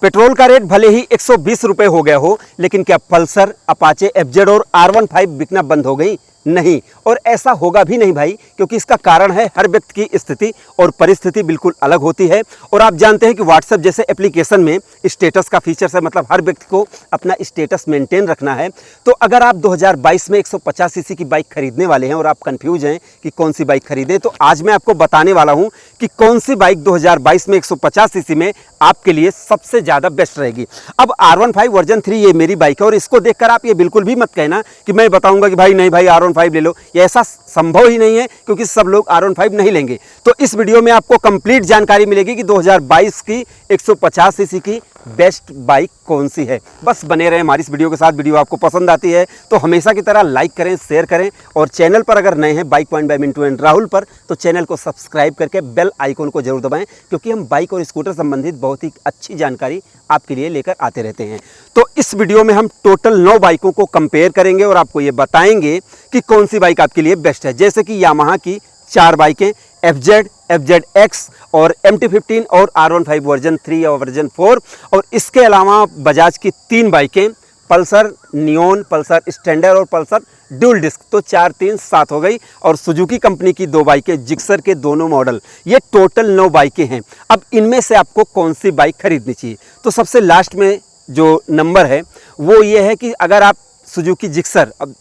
Petrol का rate भले ही 120 रुपये हो गया हो, लेकिन क्या पल्सर, अपाचे, एफजेड और R15 बिकना बंद हो गई? नहीं, और ऐसा होगा भी नहीं भाई, क्योंकि इसका कारण है हर व्यक्ति की स्थिति और परिस्थिति बिल्कुल अलग होती है। और आप जानते हैं कि व्हाट्सएप जैसे एप्लीकेशन में स्टेटस का फीचर्स है, मतलब हर व्यक्ति को अपना स्टेटस मेंटेन रखना है। तो अगर आप 2022 में 150 सीसी की बाइक खरीदने वाले हैं और आप कंफ्यूज हैं कि कौन सी बाइक खरीदें, तो आज मैं आपको बताने वाला हूं कि कौन सी बाइक 2022 में 150 सीसी में आपके लिए सबसे ज़्यादा बेस्ट रहेगी। अब R15 वर्जन 3 ये मेरी बाइक है, और इसको देखकर आप ये बिल्कुल भी मत कहना कि मैं बताऊंगा कि भाई नहीं भाई R15 ले लो, ये ऐसा संभव ही नहीं है, क्योंकि सब लोग R15 नहीं लेंगे। तो इस वीडियो में आपको कंप्लीट जानकारी मिलेगी कि 2022 की 150 सीसी की बेस्ट बाइक कौन सी है। बस बने रहें हमारी इस वीडियो के साथ। वीडियो आपको पसंद आती है तो हमेशा की तरह लाइक करें, शेयर करें, और चैनल पर अगर नए हैं bike point by Mintu and Rahul पर, तो चैनल को सब्सक्राइब करके बेल आइकन को जरूर दबाएं, क्योंकि हम बाइक और स्कूटर संबंधित बहुत ही अच्छी जानकारी आपके लिए लेकर आते रहते हैं। तो इस वीडियो में हम टोटल 9 बाइकों को कंपेयर करेंगे और आपको ये बताएंगे कि कौन सी बाइक आपके लिए बेस्ट है। जैसे कि यामाहा की 4 बाइकें, FZ, FZX और MT-15 और R15 वर्जन 3 और वर्जन 4, और इसके अलावा बजाज की 3 बाइकें, पल्सर नियोन, पल्सर स्टैंडर्ड और पल्सर ड्यूल डिस्क, तो 4, 3, 7 हो गई। और सुजुकी कंपनी की 2 बाइकें, जिक्सर के दोनों मॉडल। ये टोटल 9 बाइकें हैं। अब इनमें से आपको कौन सी बाइक खरीदनी चाहिए? तो सबसे लास्ट में जो नंबर है वो ये है कि अगर आप सुजुकी जिक्सर, अब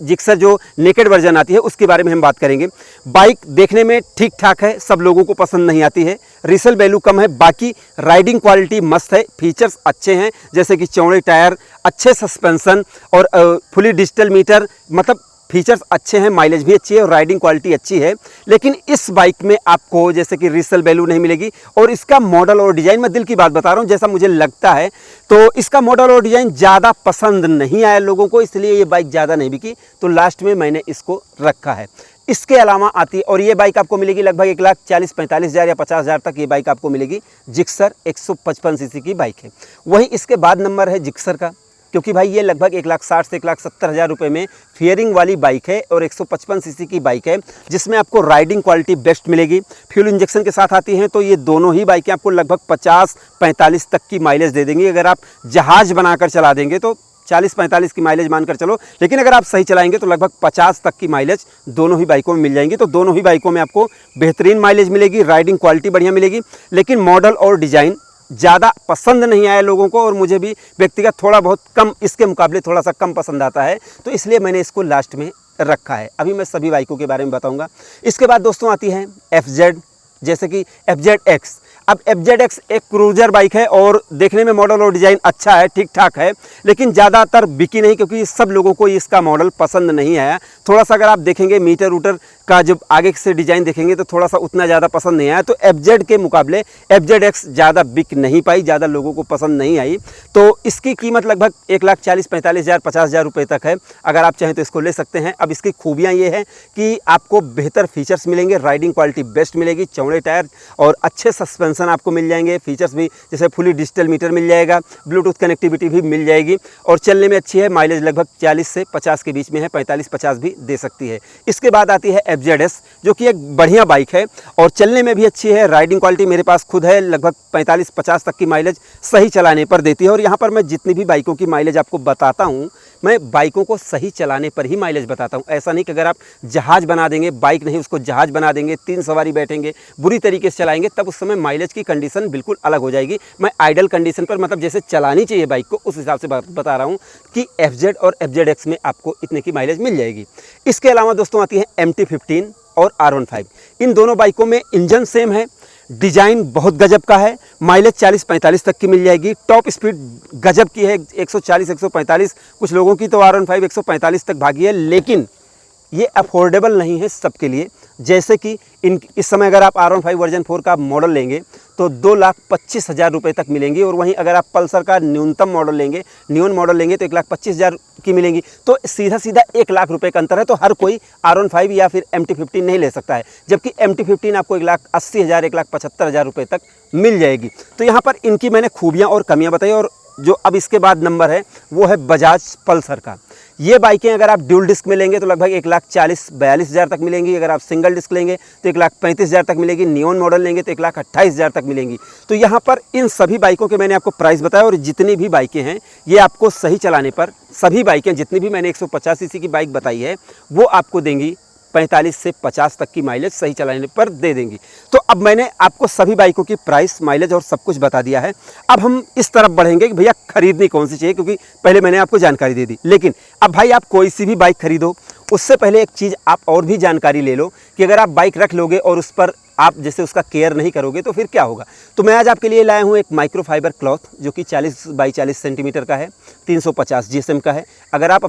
जिक्सर जो नेकेड वर्जन आती है उसके बारे में हम बात करेंगे। बाइक देखने में ठीक ठाक है, सब लोगों को पसंद नहीं आती है, रीसेल वैल्यू कम है, बाकी राइडिंग क्वालिटी मस्त है, फीचर्स अच्छे हैं, जैसे कि चौड़े टायर, अच्छे सस्पेंशन और फुली डिजिटल मीटर, मतलब फीचर्स अच्छे हैं, माइलेज भी अच्छी है और राइडिंग क्वालिटी अच्छी है। लेकिन इस बाइक में आपको जैसे कि रीसेल वैल्यू नहीं मिलेगी, और इसका मॉडल और डिज़ाइन, मैं दिल की बात बता रहा हूँ, जैसा मुझे लगता है तो इसका मॉडल और डिज़ाइन ज़्यादा पसंद नहीं आया लोगों को, इसलिए ये बाइक ज़्यादा नहीं बिकी, तो लास्ट में मैंने इसको रखा है। इसके अलावा आती है, और ये बाइक आपको मिलेगी लगभग 1,40,45,000 या 50,000 तक ये बाइक आपको मिलेगी। जिक्सर 155 सीसी की बाइक है। वहीं इसके बाद नंबर है जिक्सर का, क्योंकि भाई ये लगभग 1,60,000 से 1,70,000 रुपये में फेयरिंग वाली बाइक है और 155 सीसी की बाइक है, जिसमें आपको राइडिंग क्वालिटी बेस्ट मिलेगी। फ्यूल इंजेक्शन के साथ आती हैं, तो ये दोनों ही बाइकें आपको लगभग 50-45 तक की माइलेज दे देंगी। अगर आप जहाज़ बनाकर चला देंगे तो 40-45 की माइलेज मानकर चलो, लेकिन अगर आप सही चलाएंगे तो लगभग 50 तक की माइलेज दोनों ही बाइकों में मिल जाएंगी। तो दोनों ही बाइकों में आपको बेहतरीन माइलेज मिलेगी, राइडिंग क्वालिटी बढ़िया मिलेगी। लेकिन मॉडल और डिज़ाइन ज़्यादा पसंद नहीं आया लोगों को, और मुझे भी व्यक्तिगत थोड़ा बहुत कम, इसके मुकाबले थोड़ा सा कम पसंद आता है, तो इसलिए मैंने इसको लास्ट में रखा है। अभी मैं सभी बाइकों के बारे में बताऊंगा। इसके बाद दोस्तों आती है FZ, जैसे कि FZX। अब FZX एक क्रूजर बाइक है और देखने में मॉडल और डिज़ाइन अच्छा है, ठीक ठाक है, लेकिन ज़्यादातर बिकी नहीं, क्योंकि सब लोगों को इसका मॉडल पसंद नहीं आया। थोड़ा सा अगर आप देखेंगे मीटर वूटर का जब आगे से डिज़ाइन देखेंगे तो थोड़ा सा उतना ज़्यादा पसंद नहीं आया। तो FZ के मुकाबले FZX ज़्यादा बिक नहीं पाई, ज़्यादा लोगों को पसंद नहीं आई। तो इसकी कीमत लगभग 1,40,45,000 50,000 रुपये तक है। अगर आप चाहें तो इसको ले सकते हैं। अब इसकी खूबियाँ ये है कि आपको बेहतर फीचर्स मिलेंगे, राइडिंग क्वालिटी बेस्ट मिलेगी, चौड़े टायर और अच्छे सस्पेंशन आपको मिल जाएंगे। फीचर्स भी जैसे फुली डिजिटल मीटर मिल जाएगा, ब्लूटूथ कनेक्टिविटी भी मिल जाएगी, और चलने में अच्छी है। माइलेज लगभग 40 से 50 के बीच में है, 45-50 भी दे सकती है। इसके बाद आती है FZS, जो कि एक बढ़िया बाइक है और चलने में भी अच्छी है। राइडिंग क्वालिटी मेरे पास खुद है, लगभग 45-50 तक की माइलेज सही चलाने पर देती है। और यहाँ पर मैं जितनी भी बाइकों की माइलेज आपको बताता हूँ, मैं बाइकों को सही चलाने पर ही माइलेज बताता हूँ। ऐसा नहीं कि अगर आप जहाज़ बना देंगे, बाइक नहीं उसको जहाज़ बना देंगे, 3 सवारी बैठेंगे, बुरी तरीके से चलाएंगे, तब उस समय माइलेज की कंडीशन बिल्कुल अलग हो जाएगी। मैं आइडल कंडीशन पर, मतलब जैसे चलानी चाहिए बाइक को, उस हिसाब से बता रहा हूँ कि FZ और FZX में आपको इतने की माइलेज मिल जाएगी। इसके अलावा दोस्तों आती है MT-15 और R15। इन दोनों बाइकों में इंजन सेम है, डिज़ाइन बहुत गजब का है, माइलेज 40-45 तक की मिल जाएगी, टॉप स्पीड गजब की है 140-145, कुछ लोगों की तो R15 145 तक भागी है। लेकिन ये अफोर्डेबल नहीं है सबके लिए। जैसे कि इस समय अगर आप R15 वर्जन 4 का मॉडल लेंगे तो 2,25,000 रुपये तक मिलेंगी, और वहीं अगर आप पल्सर का न्यूनतम मॉडल लेंगे, नियोन मॉडल लेंगे, तो 1,25,000 की मिलेंगी। तो सीधा सीधा 1 लाख रुपये का अंतर है। तो हर कोई R15 या फिर MT-15 नहीं ले सकता है, जबकि MT-15 आपको 1,80,000 1,75,000 रुपये तक मिल जाएगी। तो यहाँ पर इनकी मैंने खूबियाँ और कमियाँ बताई। और जो अब इसके बाद नंबर है वो है बजाज पल्सर का। ये बाइकें अगर आप ड्यूल डिस्क में लेंगे तो लगभग 1,40,42,000 तक मिलेंगी। अगर आप सिंगल डिस्क लेंगे तो 1,35,000 तक मिलेगी। नियॉन मॉडल लेंगे तो 1,28,000 तक मिलेंगी। तो यहाँ पर इन सभी बाइकों के मैंने आपको प्राइस बताया, और जितनी भी बाइकें हैं ये आपको सही चलाने पर, सभी बाइकें जितनी भी मैंने 150 सीसी की बाइक बताई है वो आपको देंगी 45 से 50 तक की माइलेज सही चलाने पर दे देंगी। तो अब मैंने आपको सभी बाइकों की प्राइस, माइलेज और सब कुछ बता दिया है। अब हम इस तरफ बढ़ेंगे कि भैया खरीदनी कौन सी चाहिए, क्योंकि पहले मैंने आपको जानकारी दे दी। लेकिन अब भाई आप कोई सी भी बाइक खरीदो उससे पहले एक चीज़ आप और भी जानकारी ले लो कि अगर आप बाइक रख लोगे और उस पर आप जैसे उसका केयर नहीं करोगे तो फिर क्या होगा। तो मैं आज आपके लिए लाया हूँ एक माइक्रोफाइबर क्लॉथ जो कि 40 बाई 40 सेंटीमीटर का है, 350 GSM का है। अगर आप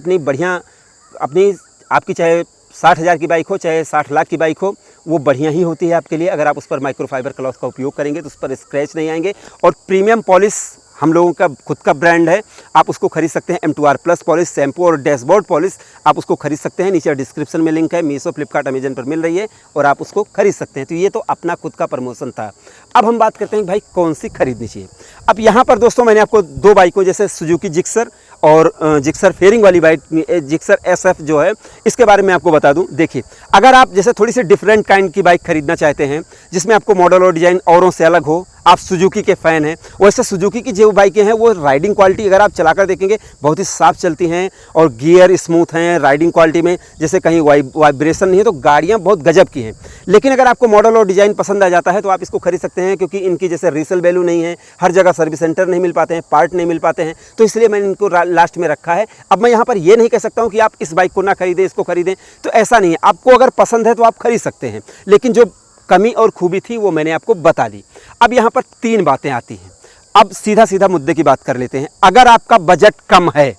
आपकी चाहे 60,000 की बाइक हो चाहे 60 लाख की बाइक हो, वो बढ़िया ही होती है आपके लिए। अगर आप उस पर माइक्रोफाइबर क्लॉथ का उपयोग करेंगे तो उस पर स्क्रैच नहीं आएंगे। और प्रीमियम पॉलिश हम लोगों का खुद का ब्रांड है, आप उसको खरीद सकते हैं। M2R प्लस पॉलिश, शैम्पू और डैशबोर्ड पॉलिश आप उसको खरीद सकते हैं। नीचे डिस्क्रिप्शन में लिंक है, मीशो, फ्लिपकार्ट, अमेजन पर मिल रही है और आप उसको खरीद सकते हैं। तो ये तो अपना खुद का प्रमोशन था। अब हम बात करते हैं भाई कौन सी खरीदनी चाहिए। अब यहाँ पर दोस्तों मैंने आपको दो बाइकों जैसे सुजुकी जिक्सर और जिक्सर फेयरिंग वाली बाइक, जिक्सर SF जो है, इसके बारे में आपको बता दूं। देखिए, अगर आप जैसे थोड़ी सी डिफरेंट काइंड की बाइक खरीदना चाहते हैं जिसमें आपको मॉडल और डिज़ाइन औरों से अलग हो, आप सुजुकी के फ़ैन हैं, वैसे सुजुकी की जो बाइकें हैं वो राइडिंग क्वालिटी अगर आप चलाकर देखेंगे बहुत ही साफ चलती हैं और गियर स्मूथ हैं। राइडिंग क्वालिटी में जैसे कहीं वाइब्रेशन नहीं है, तो गाड़ियाँ बहुत गजब की हैं। लेकिन अगर आपको मॉडल और डिज़ाइन पसंद आ जाता है तो आप इसको खरीद सकते हैं, क्योंकि इनकी जैसे रीसेल वैल्यू नहीं है, हर जगह सर्विस सेंटर नहीं मिल पाते हैं, पार्ट नहीं मिल पाते हैं, तो इसलिए मैंने इनको लास्ट में रखा है। अब मैं यहाँ पर ये नहीं कह सकता हूँ कि आप इस बाइक को ना खरीदें, इसको खरीदें, तो ऐसा नहीं है। आपको अगर पसंद है तो आप खरीद सकते हैं, लेकिन जो कमी और खूबी थी वो मैंने आपको बता दी। अब यहाँ पर 3 बातें आती हैं। अब सीधा सीधा मुद्दे की बात कर लेते हैं। अगर आपका बजट कम है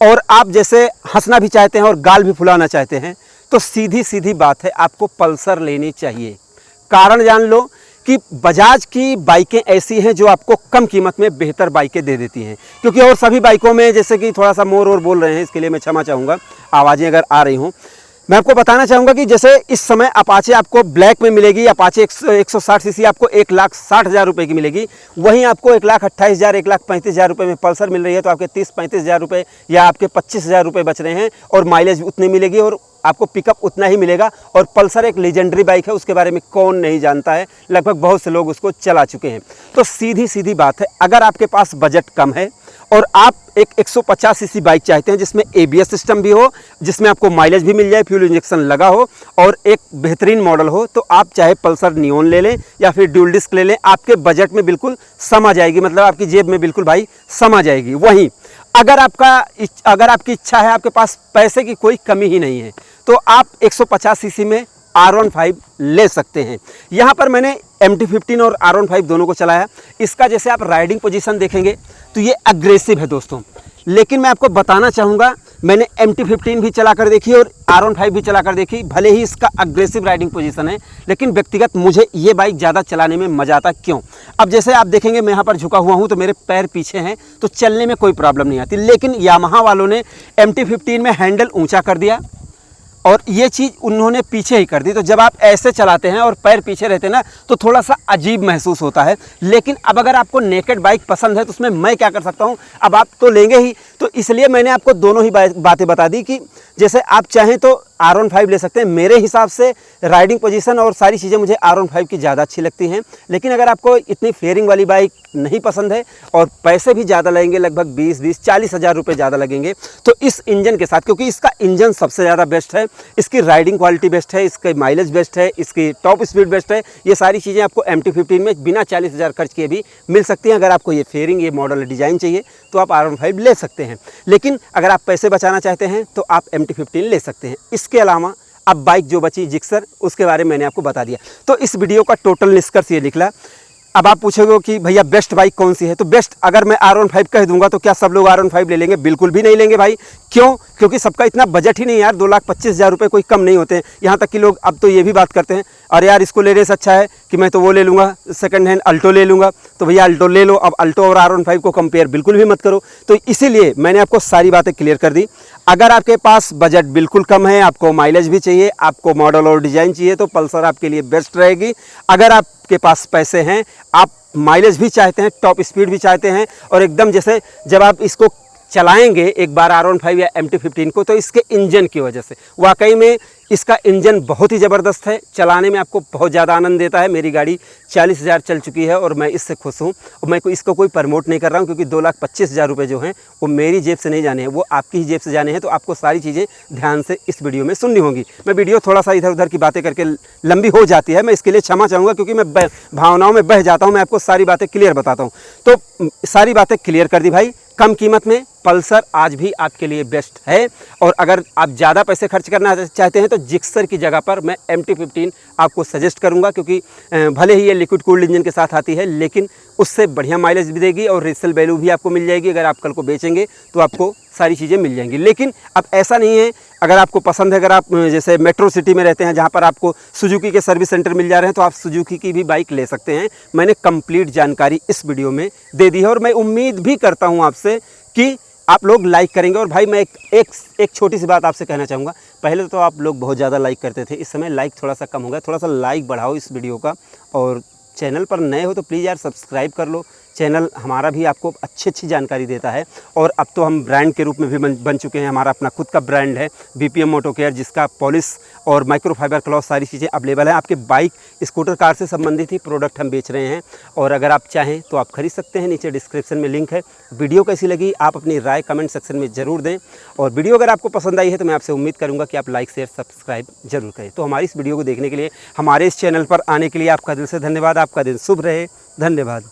और आप जैसे हंसना भी चाहते हैं और गाल भी फुलाना चाहते हैं, तो सीधी सीधी बात है, आपको पल्सर लेनी चाहिए। कारण जान लो कि बजाज की बाइकें ऐसी हैं जो आपको कम कीमत में बेहतर बाइकें दे देती हैं। क्योंकि और सभी बाइकों में जैसे कि थोड़ा सा मोर और बोल रहे हैं, इसके लिए मैं क्षमा चाहूँगा, आवाज़ें अगर आ रही हों। मैं आपको बताना चाहूँगा कि जैसे इस समय अपाचे आपको ब्लैक में मिलेगी, अपाचे 160 सीसी आपको 1,60,000 रुपये की मिलेगी। वहीं आपको 1,28,000, 1,35,000 रुपये में पल्सर मिल रही है। तो आपके 30-35,000 रुपये या आपके 25,000 रुपये बच रहे हैं और माइलेज उतनी मिलेगी और आपको पिकअप उतना ही मिलेगा। और पल्सर एक लेजेंडरी बाइक है, उसके बारे में कौन नहीं जानता है, लगभग बहुत से लोग उसको चला चुके हैं। तो सीधी सीधी बात है, अगर आपके पास बजट कम है और आप एक 150 सीसी बाइक चाहते हैं जिसमें ABS सिस्टम भी हो, जिसमें आपको माइलेज भी मिल जाए, फ्यूल इंजेक्शन लगा हो और एक बेहतरीन मॉडल हो, तो आप चाहे पल्सर नियॉन ले लें या फिर ड्यूल डिस्क ले लें, आपके बजट में बिल्कुल समा जाएगी, मतलब आपकी जेब में बिल्कुल भाई समा जाएगी। वहीं अगर आपकी इच्छा है, आपके पास पैसे की कोई कमी ही नहीं है, तो आप 150 सीसी में R15 ले सकते हैं। यहाँ पर मैंने MT-15 और R15 दोनों को चलाया। इसका जैसे आप राइडिंग पोजीशन देखेंगे तो ये अग्रेसिव है दोस्तों, लेकिन मैं आपको बताना चाहूँगा, मैंने MT-15 भी चला कर देखी और R15 भी चला कर देखी। भले ही इसका अग्रेसिव राइडिंग पोजीशन है, लेकिन व्यक्तिगत मुझे ये बाइक ज़्यादा चलाने में मज़ा आता। क्यों? अब जैसे आप देखेंगे मैं यहाँ पर झुका हुआ हूँ तो मेरे पैर पीछे हैं, तो चलने में कोई प्रॉब्लम नहीं आती। लेकिन यामाहा वालों ने MT-15 में हैंडल ऊँचा कर दिया और ये चीज़ उन्होंने पीछे ही कर दी। तो जब आप ऐसे चलाते हैं और पैर पीछे रहते हैं ना, तो थोड़ा सा अजीब महसूस होता है। लेकिन अब अगर आपको नेकेड बाइक पसंद है तो उसमें मैं क्या कर सकता हूँ, अब आप तो लेंगे ही, तो इसलिए मैंने आपको दोनों ही बातें बता दी कि जैसे आप चाहें तो R15 ले सकते हैं। मेरे हिसाब से राइडिंग पोजीशन और सारी चीज़ें मुझे R15 की ज़्यादा अच्छी लगती हैं। लेकिन अगर आपको इतनी फेयरिंग वाली बाइक नहीं पसंद है और पैसे भी ज़्यादा लगेंगे, लगभग 20-40 हज़ार रुपये ज़्यादा लगेंगे, तो इस इंजन के साथ, क्योंकि इसका इंजन सबसे ज़्यादा बेस्ट है, इसकी राइडिंग क्वालिटी बेस्ट है, इसका माइलेज बेस्ट है, इसकी टॉप स्पीड बेस्ट है, ये सारी चीज़ें आपको MT-15 में बिना 40,000 खर्च किए भी मिल सकती हैं। अगर आपको ये फेयरिंग, ये मॉडल डिज़ाइन चाहिए तो आप R15 ले सकते हैं। लेकिन अगर आप पैसे बचाना चाहते हैं तो आप MT-15 ले सकते हैं। इसके अलावा अब बाइक जो बची जिक्सर, उसके बारे में मैंने आपको बता दिया। तो इस वीडियो का टोटल निष्कर्ष ये निकला। अब आप पूछोगे कि भैया बेस्ट बाइक कौन सी है, तो बेस्ट अगर मैं R15 कह दूंगा तो क्या सब लोग R15 ले लेंगे? बिल्कुल भी नहीं लेंगे भाई। क्यों? क्योंकि सबका इतना बजट ही नहीं यार, 2,25,000 रुपये कोई कम नहीं होते हैं। यहाँ तक कि लोग अब तो ये भी बात करते हैं, अरे यार इसको लेने से अच्छा है कि मैं तो वो ले लूँगा, सेकंड हैंड अल्टो ले लूँगा। तो भैया अल्टो ले लो। अब अल्टो और R15 को कंपेयर बिल्कुल भी मत करो। तो इसीलिए मैंने आपको सारी बातें क्लियर कर दी। अगर आपके पास बजट बिल्कुल कम है, आपको माइलेज भी चाहिए, आपको मॉडल और डिज़ाइन चाहिए, तो पल्सर आपके लिए बेस्ट रहेगी। अगर आपके पास पैसे हैं, आप माइलेज भी चाहते हैं, टॉप स्पीड भी चाहते हैं और एकदम जैसे जब आप इसको चलाएंगे एक बार R15 या MT-15 को, तो इसके इंजन की वजह से वाकई में इसका इंजन बहुत ही ज़बरदस्त है, चलाने में आपको बहुत ज़्यादा आनंद देता है। मेरी गाड़ी 40,000 चल चुकी है और मैं इससे खुश हूँ। और मैं इसको कोई प्रमोट नहीं कर रहा हूँ, क्योंकि 2,25,000 रुपये जो हैं वो मेरी जेब से नहीं जाने हैं, वो आपकी ही जेब से जाने हैं। तो आपको सारी चीज़ें ध्यान से इस वीडियो में सुननी होंगी। मैं वीडियो थोड़ा सा इधर उधर की बातें करके लंबी हो जाती है, मैं इसके लिए क्षमा चाहूँगा, क्योंकि मैं भावनाओं में बह जाता हूँ। मैं आपको सारी बातें क्लियर बताता हूँ, तो सारी बातें क्लियर कर दी भाई। कम कीमत में पल्सर आज भी आपके लिए बेस्ट है। और अगर आप ज़्यादा पैसे खर्च करना चाहते हैं तो जिक्सर की जगह पर मैं MT-15 आपको सजेस्ट करूंगा, क्योंकि भले ही ये लिक्विड कूल्ड इंजन के साथ आती है, लेकिन उससे बढ़िया माइलेज भी देगी और रीसेल वैल्यू भी आपको मिल जाएगी। अगर आप कल को बेचेंगे तो आपको सारी चीज़ें मिल जाएंगी। लेकिन अब ऐसा नहीं है, अगर आपको पसंद है, अगर आप जैसे मेट्रो सिटी में रहते हैं जहाँ पर आपको सुजुकी के सर्विस सेंटर मिल जा रहे हैं, तो आप सुजुकी की भी बाइक ले सकते हैं। मैंने कंप्लीट जानकारी इस वीडियो में दे दी है और मैं उम्मीद भी करता हूँ आपसे कि आप लोग लाइक करेंगे। और भाई मैं एक छोटी सी बात आपसे कहना चाहूँगा। पहले तो आप लोग बहुत ज़्यादा लाइक करते थे, इस समय लाइक थोड़ा सा कम हो गया। थोड़ा सा लाइक बढ़ाओ इस वीडियो का, और चैनल पर नए हो तो प्लीज़ यार सब्सक्राइब कर लो। चैनल हमारा भी आपको अच्छी जानकारी देता है। और अब तो हम ब्रांड के रूप में भी बन चुके हैं। हमारा अपना खुद का ब्रांड है BPM मोटो केयर, जिसका पॉलिश और माइक्रोफाइबर क्लॉथ सारी चीज़ें अवेलेबल है। आपके बाइक, स्कूटर, कार से संबंधित ही प्रोडक्ट हम बेच रहे हैं, और अगर आप चाहें तो आप खरीद सकते हैं। नीचे डिस्क्रिप्शन में लिंक है। वीडियो कैसी लगी आप अपनी राय कमेंट सेक्शन में ज़रूर दें। और वीडियो अगर आपको पसंद आई है तो मैं आपसे उम्मीद करूँगा कि आप लाइक शेयर सब्सक्राइब जरूर करें। तो हमारी इस वीडियो को देखने के लिए, हमारे इस चैनल पर आने के लिए आपका दिल से धन्यवाद। आपका दिन शुभ रहे। धन्यवाद।